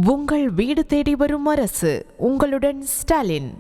உங்கள் வீடு தேடி வரும் அரசு. உங்களுடன் ஸ்டாலின்.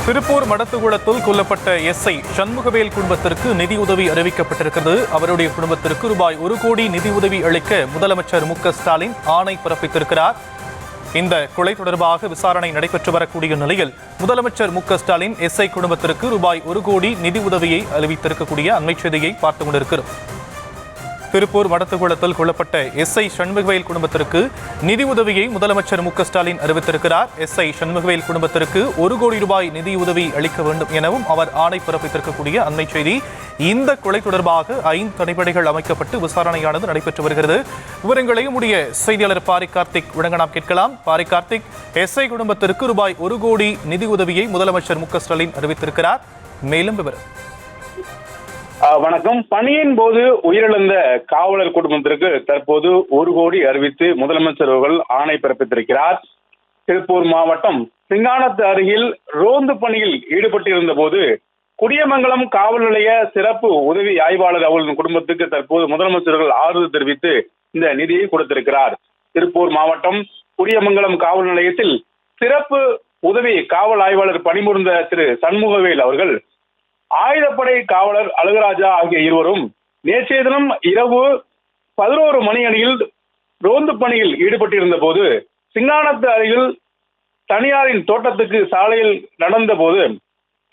திருப்பூர் மடத்துக்குளத்தில் கொல்லப்பட்ட எஸ்ஐ சண்முகவேல் குடும்பத்திற்கு நிதியுதவி அறிவிக்கப்பட்டிருக்கிறது. அவருடைய குடும்பத்திற்கு ரூபாய் 1 கோடி நிதியுதவி அளிக்க முதலமைச்சர் மு.க.ஸ்டாலின் ஆணை பிறப்பித்திருக்கிறார். இந்த கொலை தொடர்பாக விசாரணை நடைபெற்று வரக்கூடிய நிலையில் முதலமைச்சர் மு.க.ஸ்டாலின் எஸ்ஐ குடும்பத்திற்கு ரூபாய் 1 கோடி நிதி உதவியை அறிவித்திருக்கக்கூடிய அண்மை செய்தியை பார்த்துக் கொண்டிருக்கிறோம். திருப்பூர் மடத்துக்குளத்தில் கொல்லப்பட்ட எஸ்ஐ சண்முகவேல் குடும்பத்திற்கு நிதி உதவியை முதலமைச்சர் மு.க.ஸ்டாலின் அறிவித்திருக்கிறார். எஸ்ஐ சண்முகவேல் குடும்பத்திற்கு 1 கோடி ரூபாய் நிதியுதவி அளிக்க வேண்டும் எனவும் அவர் ஆணை பிறப்பித்திருக்கக்கூடிய அண்மை செய்தி. இந்த கொலை தொடர்பாக 5 தனிப்படைகள் அமைக்கப்பட்டு விசாரணையானது நடைபெற்று வருகிறது. விவரங்களையும் உடைய செய்தியாளர் பாரி கார்த்திக் வழங்க நாம் கேட்கலாம். பாரி கார்த்திக், எஸ்ஐ குடும்பத்திற்கு ரூபாய் 1 கோடி நிதி உதவியை முதலமைச்சர் மு.க.ஸ்டாலின் அறிவித்திருக்கிறார். மேலும் விவரம். வணக்கம். பணியின் போது உயிரிழந்த காவலர் குடும்பத்திற்கு தற்போது 1 கோடி அறிவித்து முதலமைச்சர் அவர்கள் ஆணை பிறப்பித்திருக்கிறார். திருப்பூர் மாவட்டம் சிங்கானத்து அருகில் ரோந்து பணியில் ஈடுபட்டிருந்த போது குடியமங்கலம் காவல் நிலைய சிறப்பு உதவி ஆய்வாளர் அவர்களின் குடும்பத்துக்கு தற்போது முதலமைச்சர்கள் ஆறுதல் தெரிவித்து இந்த நிதியை கொடுத்திருக்கிறார். திருப்பூர் மாவட்டம் குடியமங்கலம் காவல் நிலையத்தில் சிறப்பு உதவி காவல் ஆய்வாளர் பணிபுரிந்த திரு சண்முகவேல் அவர்கள் ஆயுதப்படை காவலர் அழகுராஜா ஆகிய இருவரும் நேற்றைய தினம் இரவு 11 மணி அணியில் ரோந்து பணியில் ஈடுபட்டிருந்த போது சிங்கானத்து அருகில் தனியாரின் தோட்டத்துக்கு சாலையில் நடந்த போது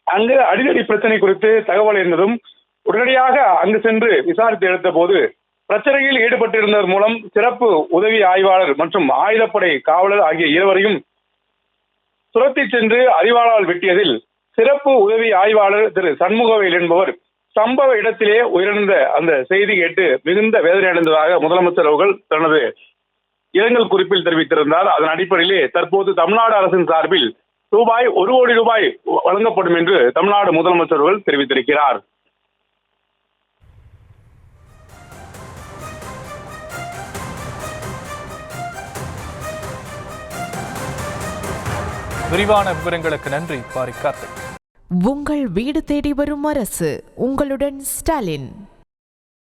அங்கு அடிதடி பிரச்சனை குறித்து தகவல் இருந்ததும் உடனடியாக அங்கு சென்று விசாரித்து எடுத்த போது பிரச்சனையில் ஈடுபட்டிருந்தவர் மூலம் சிறப்பு உதவி ஆய்வாளர் மற்றும் ஆயுதப்படை காவலர் ஆகிய இருவரையும் துரத்தி சென்று அறிவாளால் வெட்டியதில் சிறப்பு உதவி ஆய்வாளர் திரு சண்முகவேல் என்பவர் சம்பவ இடத்திலே உயிரிழந்த அந்த செய்தி கேட்டு மிகுந்த வேதனை அடைந்ததாக முதலமைச்சர் அவர்கள் தனது இரங்கல் குறிப்பில் தெரிவித்திருந்தார். அதன் அடிப்படையிலே தற்போது தமிழ்நாடு அரசின் சார்பில் ரூபாய் 1 கோடி ரூபாய் வழங்கப்படும் என்று தமிழ்நாடு முதலமைச்சர் அவர்கள் தெரிவித்திருக்கிறார். விரிவான விவரங்களுக்கு நன்றி பாரி கார்த்திக். உங்கள் வீடு தேடி வரும் அரசு. உங்களுடன் ஸ்டாலின்.